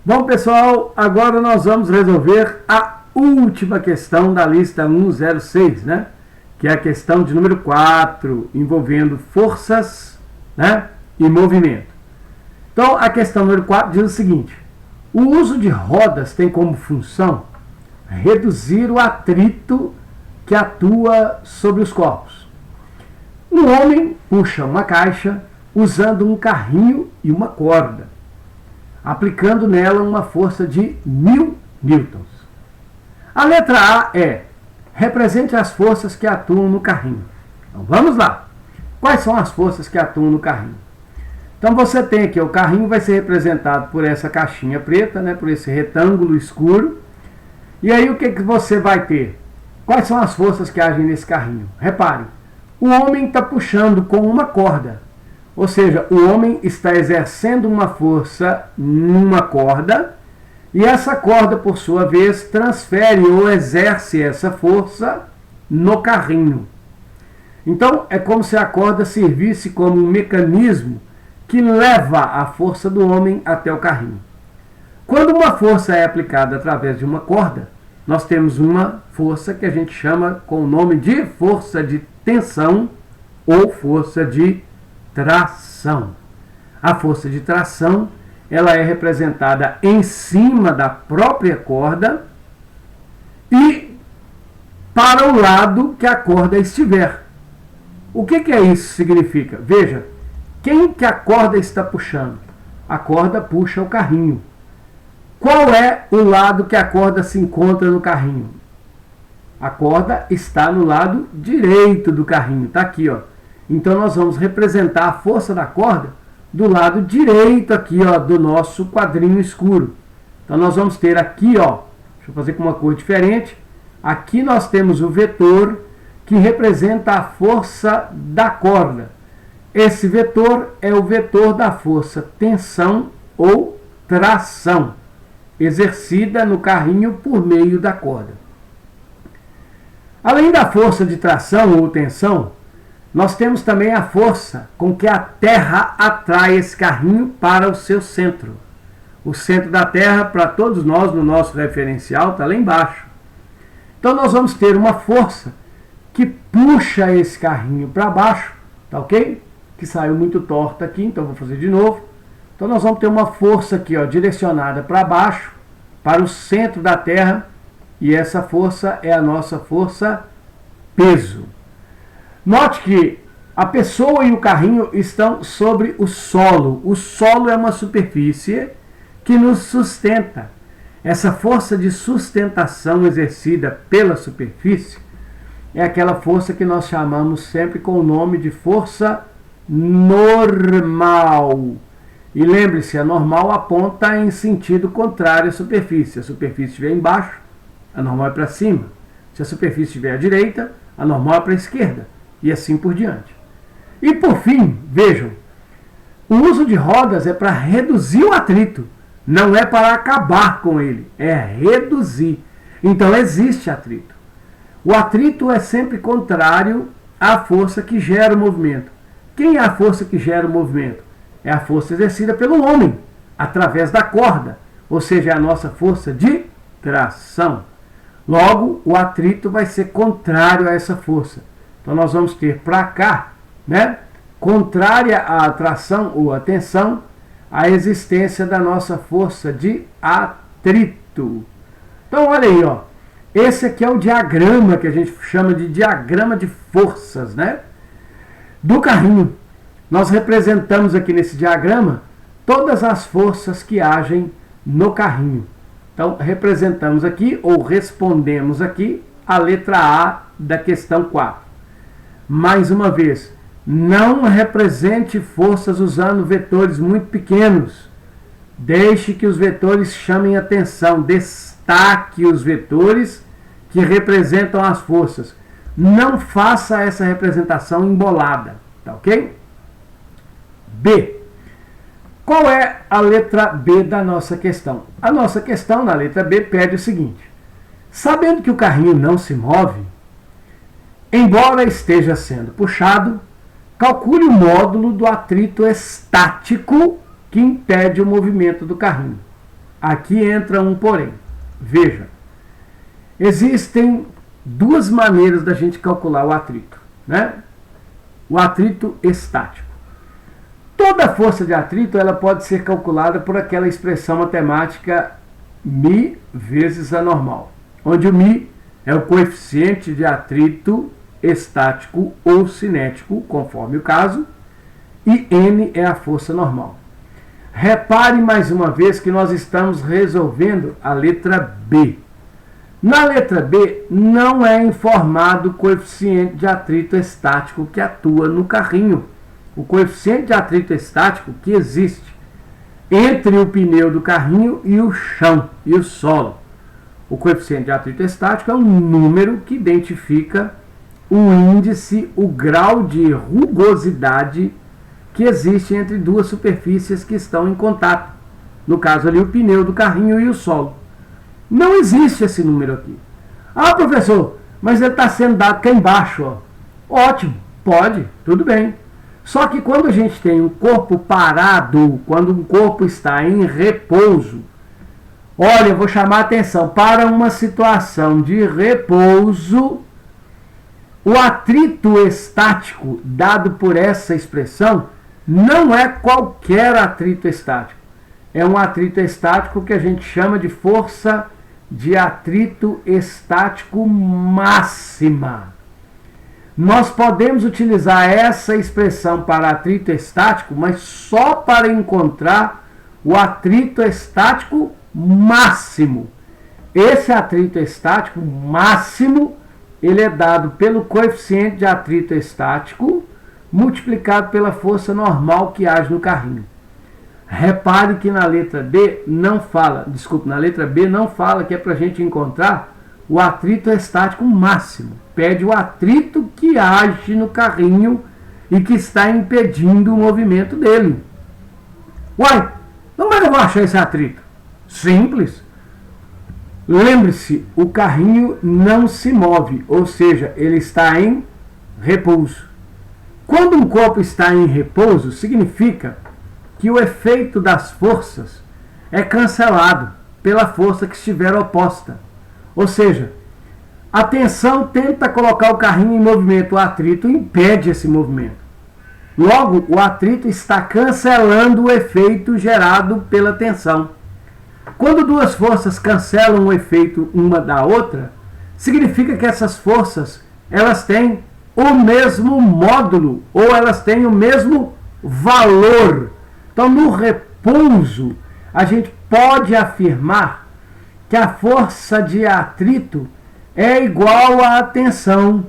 Bom, pessoal, agora nós vamos resolver a última questão da lista 106, né? Que é a questão de número 4, envolvendo forças, né, e movimento. Então, a questão número 4 diz o seguinte: o uso de rodas tem como função reduzir o atrito que atua sobre os corpos. Um homem puxa uma caixa usando um carrinho e uma corda, aplicando nela uma força de 1000 newtons. A letra A é: represente as forças que atuam no carrinho. Então vamos lá. Quais são as forças que atuam no carrinho? Então você tem aqui, o carrinho vai ser representado por essa caixinha preta, né, por esse retângulo escuro. E aí o que você vai ter? Quais são as forças que agem nesse carrinho? Repare, o homem está puxando com uma corda. Ou seja, o homem está exercendo uma força numa corda, e essa corda, por sua vez, transfere ou exerce essa força no carrinho. Então, é como se a corda servisse como um mecanismo que leva a força do homem até o carrinho. Quando uma força é aplicada através de uma corda, nós temos uma força que a gente chama com o nome de força de tensão ou força de tração. A força de tração, ela é representada em cima da própria corda e para o lado que a corda estiver. O que isso significa? Veja, quem que a corda está puxando? A corda puxa o carrinho. Qual é o lado que a corda se encontra no carrinho? A corda está no lado direito do carrinho, está aqui, ó. Então nós vamos representar a força da corda do lado direito aqui, ó, do nosso quadrinho escuro. Então nós vamos ter aqui, ó, deixa eu fazer com uma cor diferente. Aqui nós temos o vetor que representa a força da corda. Esse vetor é o vetor da força tensão ou tração, exercida no carrinho por meio da corda. Além da força de tração ou tensão, nós temos também a força com que a Terra atrai esse carrinho para o seu centro. O centro da Terra, para todos nós, no nosso referencial, está lá embaixo. Então nós vamos ter uma força que puxa esse carrinho para baixo, tá ok? Que saiu muito torto aqui, então vou fazer de novo. Então nós vamos ter uma força aqui, ó, direcionada para baixo, para o centro da Terra, e essa força é a nossa força peso. Note que a pessoa e o carrinho estão sobre o solo. O solo é uma superfície que nos sustenta. Essa força de sustentação exercida pela superfície é aquela força que nós chamamos sempre com o nome de força normal. E lembre-se, a normal aponta em sentido contrário à superfície. Se a superfície estiver embaixo, a normal é para cima. Se a superfície estiver à direita, a normal é para a esquerda. E assim por diante. E por fim, vejam, o uso de rodas é para reduzir o atrito, não é para acabar com ele, é reduzir. Então existe atrito. O atrito é sempre contrário à força que gera o movimento. Quem é a força que gera o movimento? É a força exercida pelo homem, através da corda, ou seja, é a nossa força de tração. Logo, o atrito vai ser contrário a essa força. Então nós vamos ter para cá, né, contrária à atração ou à tensão, a existência da nossa força de atrito. Então olha aí, ó. Esse aqui é o diagrama que a gente chama de diagrama de forças, né, do carrinho. Nós representamos aqui nesse diagrama todas as forças que agem no carrinho. Então representamos aqui, ou respondemos aqui, a letra A da questão 4. Mais uma vez, não represente forças usando vetores muito pequenos. Deixe que os vetores chamem atenção. Destaque os vetores que representam as forças. Não faça essa representação embolada, tá ok? B. Qual é a letra B da nossa questão? A nossa questão, na letra B, pede o seguinte: sabendo que o carrinho não se move, embora esteja sendo puxado, calcule o módulo do atrito estático que impede o movimento do carrinho. aqui entra um porém. Veja, existem duas maneiras da gente calcular o atrito, né? O atrito estático. Toda força de atrito ela pode ser calculada por aquela expressão matemática μ vezes a normal, onde o μ é o coeficiente de atrito estático ou cinético, conforme o caso, e n é a força normal. Repare mais uma vez que nós estamos resolvendo a letra B. Na letra B não é informado o coeficiente de atrito estático que atua no carrinho. O coeficiente de atrito estático que existe entre o pneu do carrinho e o chão e o solo. O coeficiente de atrito estático é um número que identifica o índice, o grau de rugosidade que existe entre duas superfícies que estão em contato. No caso ali, o pneu do carrinho e o solo. Não existe esse número aqui. Ah, professor, mas ele está sendo dado aqui embaixo. Ó. Ótimo, pode, tudo bem. Só que quando a gente tem um corpo parado, quando um corpo está em repouso, olha, eu vou chamar a atenção para uma situação de repouso, o atrito estático dado por essa expressão não é qualquer atrito estático. É um atrito estático que a gente chama de força de atrito estático máxima. Nós podemos utilizar essa expressão para atrito estático, mas só para encontrar o atrito estático máximo. Esse atrito estático máximo, ele é dado pelo coeficiente de atrito estático multiplicado pela força normal que age no carrinho. Repare que na letra B não fala, na letra B não fala que é para a gente encontrar o atrito estático máximo. Pede o atrito que age no carrinho e que está impedindo o movimento dele. Uai, como é que eu vou achar esse atrito? Simples. Lembre-se, o carrinho não se move, ou seja, ele está em repouso. Quando um corpo está em repouso, significa que o efeito das forças é cancelado pela força que estiver oposta. Ou seja, a tensão tenta colocar o carrinho em movimento, o atrito impede esse movimento. Logo, o atrito está cancelando o efeito gerado pela tensão. Quando duas forças cancelam o efeito uma da outra, significa que essas forças elas têm o mesmo módulo ou elas têm o mesmo valor. Então, no repouso, a gente pode afirmar que a força de atrito é igual à tensão.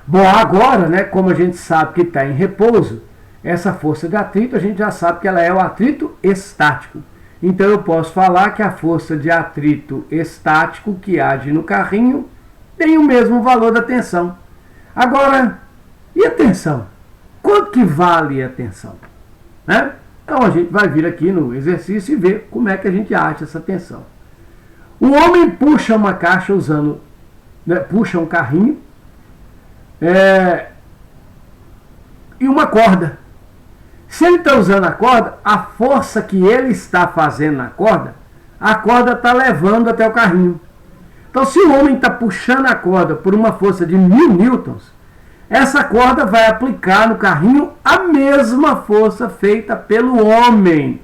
Bom, agora, né, como a gente sabe que está em repouso, essa força de atrito, a gente já sabe que ela é o atrito estático. Então, eu posso falar que a força de atrito estático que age no carrinho tem o mesmo valor da tensão. Agora, e a tensão? Quanto que vale a tensão? Né? Então, a gente vai vir aqui no exercício e ver como é que a gente acha essa tensão. O homem puxa uma caixa usando, puxa um carrinho e uma corda. Se ele está usando a corda, a força que ele está fazendo na corda, a corda está levando até o carrinho. Então, se o homem está puxando a corda por uma força de 1000 newtons, essa corda vai aplicar no carrinho a mesma força feita pelo homem.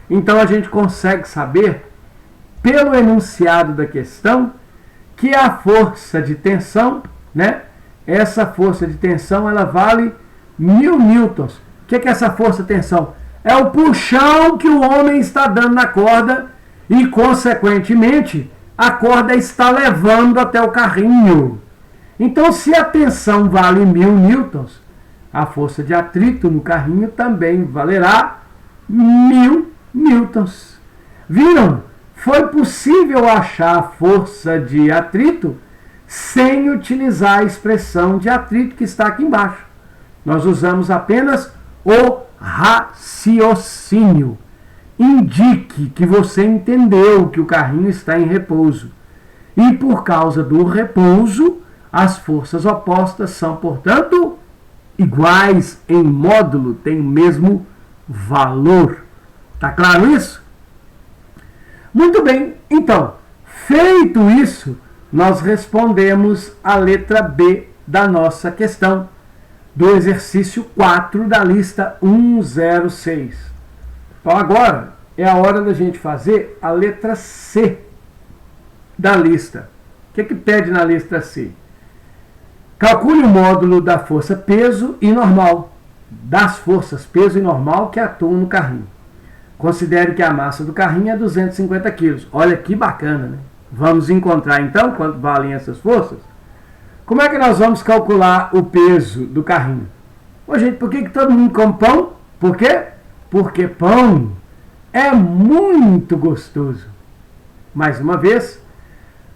Então, a gente consegue saber, pelo enunciado da questão, que a força de tensão, né? Essa força de tensão, ela vale 1000 newtons. O que é essa força de tensão? É o puxão que o homem está dando na corda e, consequentemente, a corda está levando até o carrinho. Então, se a tensão vale 1000 newtons, a força de atrito no carrinho também valerá 1000 newtons. Viram? Foi possível achar a força de atrito sem utilizar a expressão de atrito que está aqui embaixo. Nós usamos apenas o raciocínio. Indique que você entendeu que o carrinho está em repouso. E por causa do repouso, as forças opostas são, portanto, iguais em módulo, têm o mesmo valor. Tá claro isso? Muito bem, então, feito isso, nós respondemos a letra B da nossa questão, do exercício 4 da lista 106. Então agora é a hora da gente fazer a letra C da lista. O que pede na lista C? Calcule o módulo da força peso e normal, das forças peso e normal que atuam no carrinho. Considere que a massa do carrinho é 250 kg. Olha que bacana, né? Vamos encontrar então quanto valem essas forças? Como é que nós vamos calcular o peso do carrinho? Ô, gente, por que todo mundo come pão? Por quê? Porque pão é muito gostoso. Mais uma vez,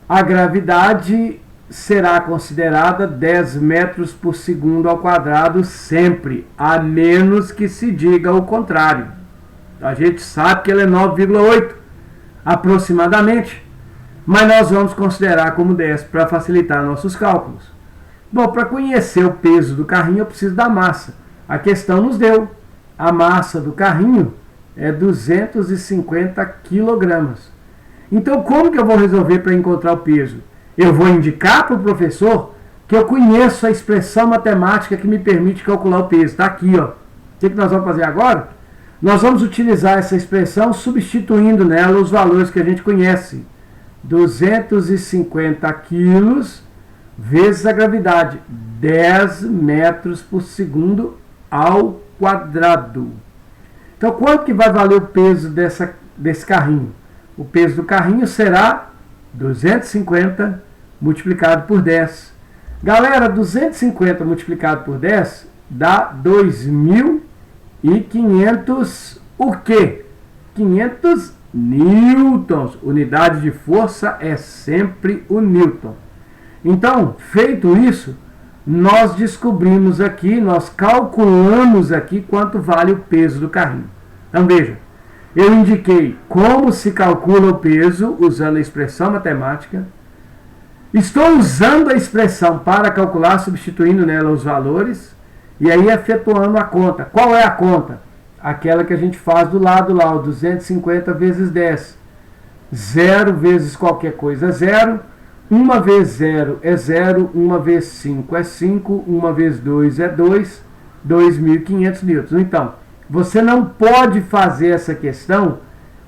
a gravidade será considerada 10 metros por segundo ao quadrado sempre, a menos que se diga o contrário. A gente sabe que ele é 9,8 aproximadamente, mas nós vamos considerar como 10 para facilitar nossos cálculos. Bom, para conhecer o peso do carrinho eu preciso da massa. A questão nos deu. A massa do carrinho é 250 quilogramas. Então como que eu vou resolver para encontrar o peso? Eu vou indicar para o professor que eu conheço a expressão matemática que me permite calcular o peso. Está aqui, ó. O que nós vamos fazer agora? Nós vamos utilizar essa expressão substituindo nela os valores que a gente conhece. 250 quilos vezes a gravidade, 10 metros por segundo ao quadrado. Então, quanto que vai valer o peso desse carrinho? O peso do carrinho será 250 multiplicado por 10. Galera, 250 multiplicado por 10 dá 2.500 o quê? 500 newtons. Unidade de força é sempre o newton. Então, feito isso, nós descobrimos aqui, nós calculamos aqui quanto vale o peso do carrinho. Então, veja, eu indiquei como se calcula o peso usando a expressão matemática. Estou usando a expressão para calcular, substituindo nela os valores, e aí efetuando a conta. Qual é a conta? Aquela que a gente faz do lado lá, o 250 vezes 10. 0 vezes qualquer coisa é 0. 1 vezes 0 é 0. 1 vezes 5 é 5. 1 vezes 2 é 2. 2.500 newtons. Então, você não pode fazer essa questão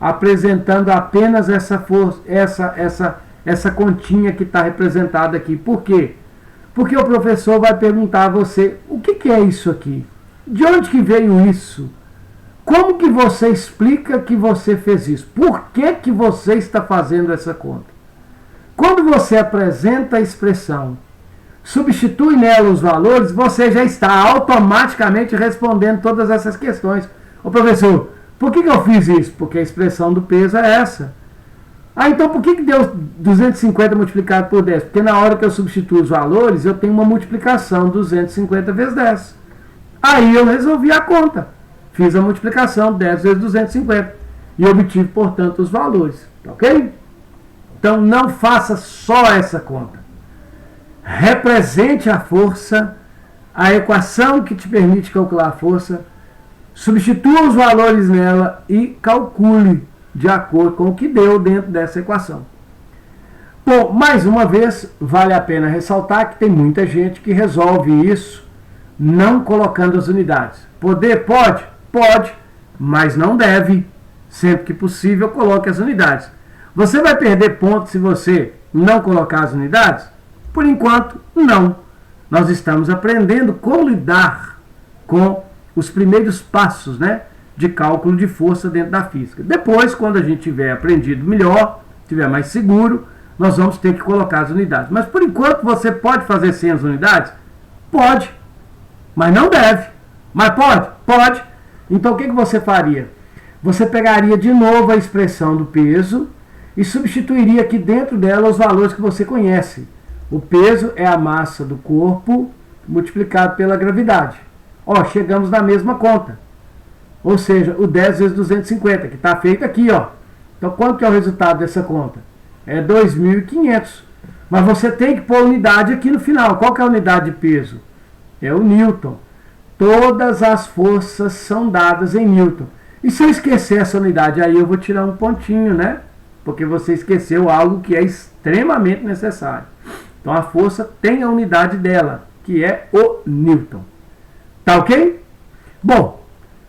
apresentando apenas essa força, essa continha que está representada aqui. Por quê? Porque o professor vai perguntar a você, o que é isso aqui? De onde que veio isso? Como que você explica que você fez isso? Por que você está fazendo essa conta? Quando você apresenta a expressão, substitui nela os valores, você já está automaticamente respondendo todas essas questões. Ô professor, por que eu fiz isso? Porque a expressão do peso é essa. Ah, então por que deu 250 multiplicado por 10? Porque na hora que eu substituo os valores, eu tenho uma multiplicação, 250 vezes 10. Aí eu resolvi a conta. Fiz a multiplicação, 10 vezes 250. E obtive, portanto, os valores. Ok? Então não faça só essa conta. Represente a força, a equação que te permite calcular a força, substitua os valores nela e calcule de acordo com o que deu dentro dessa equação. Bom, mais uma vez, vale a pena ressaltar que tem muita gente que resolve isso não colocando as unidades. Poder? Pode? Pode, mas não deve. Sempre que possível, coloque as unidades. Você vai perder pontos se você não colocar as unidades? Por enquanto, não. Nós estamos aprendendo como lidar com os primeiros passos, né, de cálculo de força dentro da física. Depois, quando a gente tiver aprendido melhor, tiver mais seguro, nós vamos ter que colocar as unidades. Mas, por enquanto, você pode fazer sem as unidades? Pode, mas não deve. Mas pode? Pode. Então, o que você faria? Você pegaria de novo a expressão do peso e substituiria aqui dentro dela os valores que você conhece. O peso é a massa do corpo multiplicado pela gravidade. Ó, chegamos na mesma conta. Ou seja, o 10 vezes 250, que está feito aqui, ó. Então, quanto que é o resultado dessa conta? É 2.500. Mas você tem que pôr unidade aqui no final. Qual que é a unidade de peso? É o newton. Todas as forças são dadas em newton. E se eu esquecer essa unidade, aí eu vou tirar um pontinho, né? porque você esqueceu algo que é extremamente necessário. Então a força tem a unidade dela, que é o Newton. Tá ok? Bom,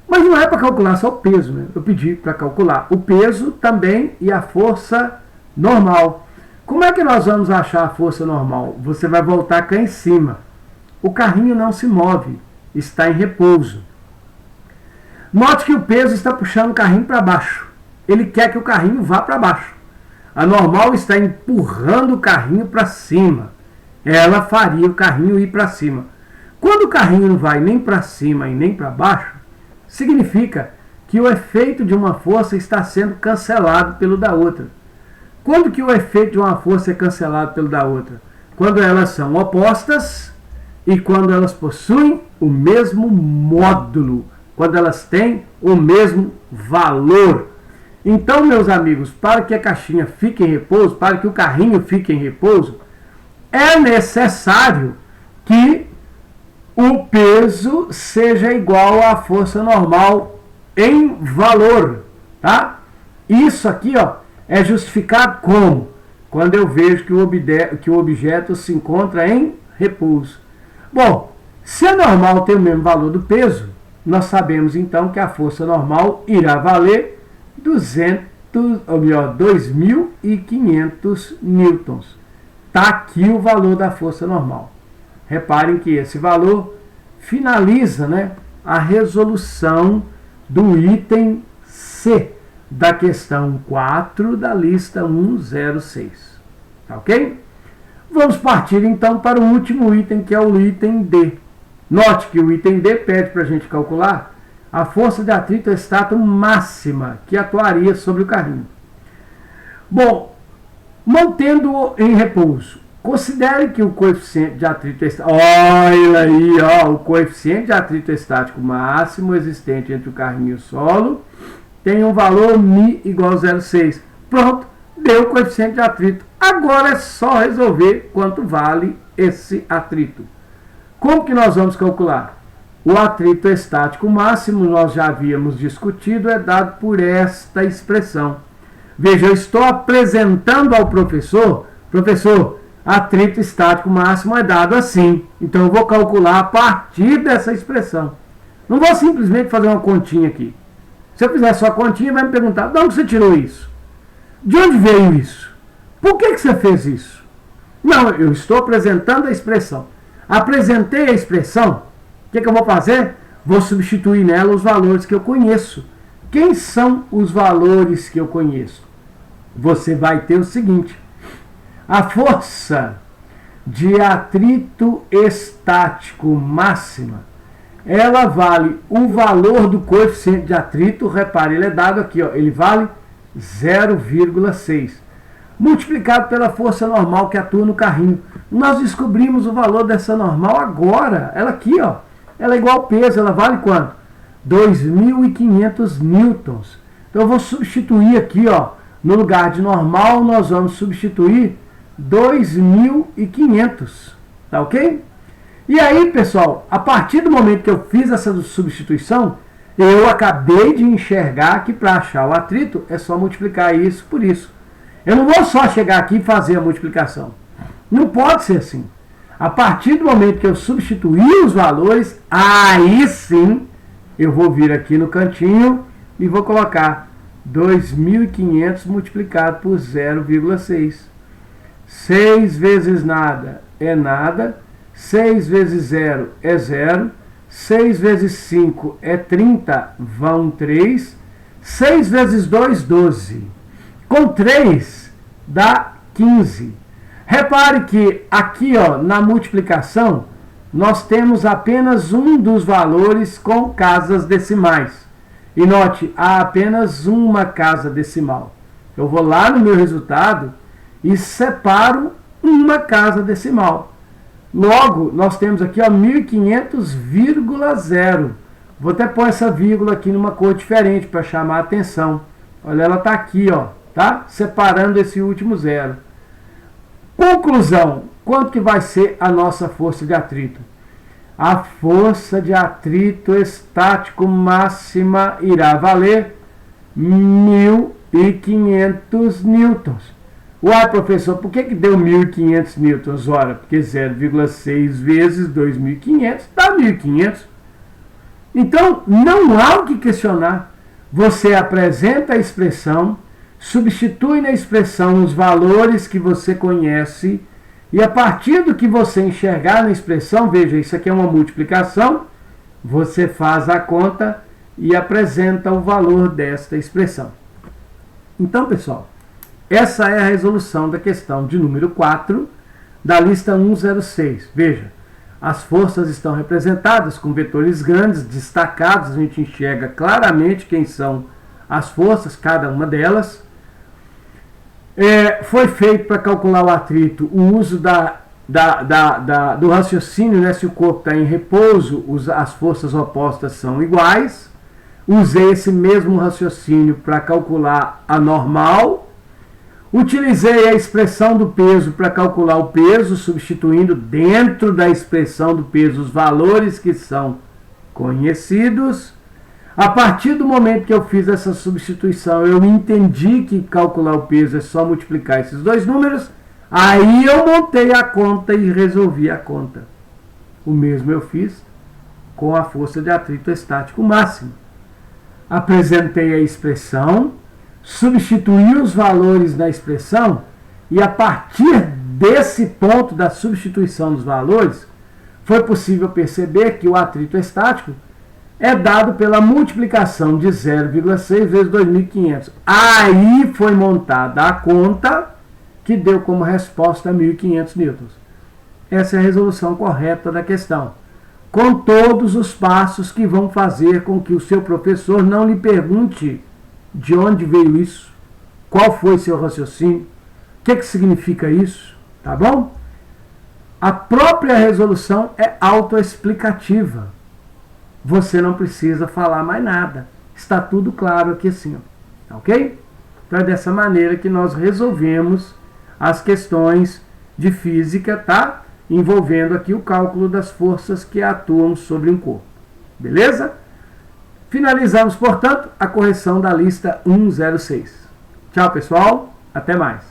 mas não é para calcular só o peso, né? Eu pedi para calcular o peso também e a força normal. Como é que nós vamos achar a força normal? Você vai voltar cá em cima. O carrinho não se move, está em repouso. Note que o peso está puxando o carrinho para baixo. Ele quer que o carrinho vá para baixo. A normal está empurrando o carrinho para cima. Ela faria o carrinho ir para cima. Quando o carrinho não vai nem para cima e nem para baixo, significa que o efeito de uma força está sendo cancelado pelo da outra. Quando que o efeito de uma força é cancelado pelo da outra? Quando elas são opostas e quando elas possuem o mesmo módulo, quando elas têm o mesmo valor. Então, meus amigos, para que a caixinha fique em repouso, para que o carrinho fique em repouso, é necessário que o peso seja igual à força normal em valor, tá? Isso aqui, ó, é justificado como? Quando eu vejo que o objeto se encontra em repouso. Bom, se a normal tem o mesmo valor do peso, nós sabemos então que a força normal irá valer 2.500 newtons. Está aqui o valor da força normal. Reparem que esse valor finaliza, né, a resolução do item C da questão 4 da lista 106. Tá ok? Vamos partir então para o último item, que é o item D. Note que o item D pede para a gente calcular a força de atrito estático máxima que atuaria sobre o carrinho. Bom, mantendo-o em repouso, considere que o coeficiente de atrito estático... Olha aí, ó, o coeficiente de atrito estático máximo existente entre o carrinho e o solo tem um valor μ igual a 0,6. Pronto, deu o coeficiente de atrito. Agora é só resolver quanto vale esse atrito. Como que nós vamos calcular? O atrito estático máximo, nós já havíamos discutido, é dado por esta expressão. Veja, eu estou apresentando ao professor, atrito estático máximo é dado assim. Então eu vou calcular a partir dessa expressão. Não vou simplesmente fazer uma continha aqui. Se eu fizer só a continha, vai me perguntar, de onde você tirou isso? De onde veio isso? Por que você fez isso? Não, eu estou apresentando a expressão. Apresentei a expressão, o que eu vou fazer? Vou substituir nela os valores que eu conheço. Quem são os valores que eu conheço? Você vai ter o seguinte: a força de atrito estático máxima, ela vale o valor do coeficiente de atrito, repare, ele é dado aqui, ó, ele vale 0,6, multiplicado pela força normal que atua no carrinho. Nós descobrimos o valor dessa normal agora, ela aqui, ó, ela é igual ao peso, ela vale quanto? 2.500 newtons. Então eu vou substituir aqui, ó, no lugar de normal, nós vamos substituir 2.500, tá ok? E aí, pessoal, a partir do momento que eu fiz essa substituição, eu acabei de enxergar que para achar o atrito é só multiplicar isso por isso. Eu não vou só chegar aqui e fazer a multiplicação. Não pode ser assim. A partir do momento que eu substituir os valores, aí sim eu vou vir aqui no cantinho e vou colocar 2.500 multiplicado por 0,6. 6 vezes nada é nada. 6 vezes 0 é 0. 6 vezes 5 é 30, vão 3. 6 vezes 2, 12. Com 3 dá 15. Repare que aqui, ó, na multiplicação, nós temos apenas um dos valores com casas decimais. E note, há apenas uma casa decimal. Eu vou lá no meu resultado e separo uma casa decimal. Logo, nós temos aqui, ó, 1.500,0. Vou até pôr essa vírgula aqui numa cor diferente para chamar a atenção. Olha, ela está aqui, ó, tá? Separando esse último zero. Conclusão, quanto que vai ser a nossa força de atrito? A força de atrito estático máxima irá valer 1.000 1.500 newtons. Uai, professor, por que deu 1.500 newtons? Ora, porque 0,6 vezes 2.500 dá 1.500. Então, não há o que questionar. Você apresenta a expressão, substitui na expressão os valores que você conhece, e a partir do que você enxergar na expressão, veja, isso aqui é uma multiplicação, você faz a conta e apresenta o valor desta expressão. Então, pessoal, essa é a resolução da questão de número 4 da lista 106. Veja, as forças estão representadas com vetores grandes, destacados, a gente enxerga claramente quem são as forças, cada uma delas. Foi feito para calcular o atrito o uso do raciocínio, né? Se o corpo está em repouso, as forças opostas são iguais. Usei esse mesmo raciocínio para calcular a normal. Utilizei a expressão do peso para calcular o peso, substituindo dentro da expressão do peso os valores que são conhecidos. A partir do momento que eu fiz essa substituição, eu entendi que calcular o peso é só multiplicar esses dois números. Aí eu montei a conta e resolvi a conta. O mesmo eu fiz com a força de atrito estático máximo. Apresentei a expressão, substituí os valores na expressão e a partir desse ponto da substituição dos valores, foi possível perceber que o atrito estático é dado pela multiplicação de 0,6 vezes 2.500. Aí foi montada a conta que deu como resposta 1.500 newtons. Essa é a resolução correta da questão, com todos os passos que vão fazer com que o seu professor não lhe pergunte de onde veio isso, qual foi seu raciocínio, o que significa isso, tá bom? A própria resolução é autoexplicativa. Você não precisa falar mais nada. Está tudo claro aqui assim, ó. Ok? Então é dessa maneira que nós resolvemos as questões de física, tá? Envolvendo aqui o cálculo das forças que atuam sobre um corpo. Beleza? Finalizamos, portanto, a correção da lista 106. Tchau, pessoal. Até mais.